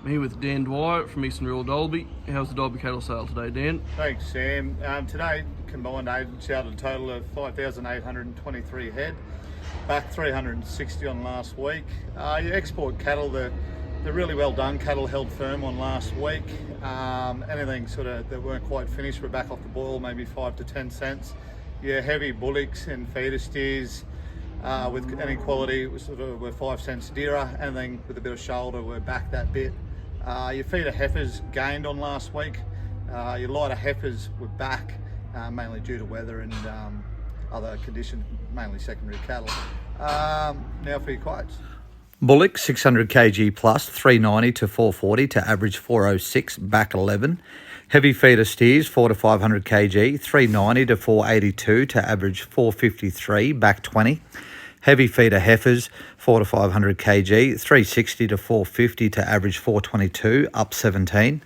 I'm here with Dan Dwyer from Eastern Rural Dalby. How's the Dalby cattle sale today, Dan? Thanks, Sam. Today, combined agents out a total of 5,823 head, back 360 on last week. Your export cattle, the really well done cattle held firm on last week. Anything sort of that weren't quite finished were back off the boil, maybe 5 to 10 cents. Your heavy bullocks and feeder steers with any quality were 5 cents dearer. Anything with a bit of shoulder were back that bit. Your feeder heifers gained on last week. Your lighter heifers were back, mainly due to weather and other conditions, mainly secondary cattle. Now for your quotes. Bullock 600 kg plus 390 to 440 to average 406, back 11. Heavy feeder steers 4 to 500 kg 390 to 482 to average 453, back 20. Heavy feeder heifers 4 to 500 kg 360 to 450 to average 422, up 17.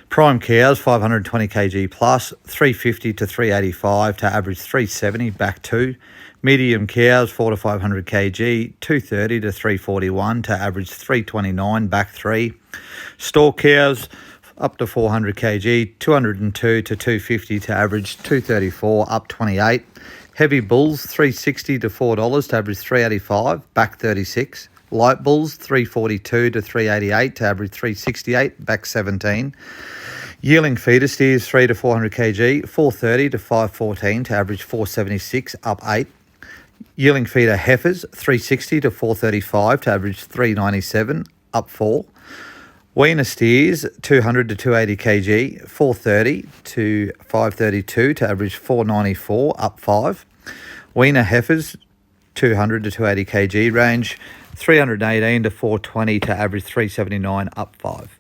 Prime cows 520 kg plus 350 to 385 to average 370, back 2. Medium cows 4 to 500 kg 230 to 341 to average 329, back 3. Store cows up to 400 kg 202 to 250 to average 234, up 28. Heavy bulls 360 to $4 to average 385, back 36. Light bulls 342 to 388 to average 368, back 17. Yearling feeder steers 3 to 400 kg 430 to 514 to average 476, up 8. Yearling feeder heifers 360 to 435 to average 397, up 4. Weaner steers 200 to 280 kg 430 to 532 to average 494, up 5. Weaner heifers 200 to 280 kg range 318 to 420 to average 379, up 5.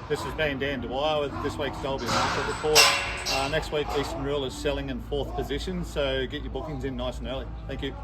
This has been Dan Dwyer with this week's Dalby Market Report. Next week, Eastern Rural is selling in 4th position, so get your bookings in nice and early. Thank you.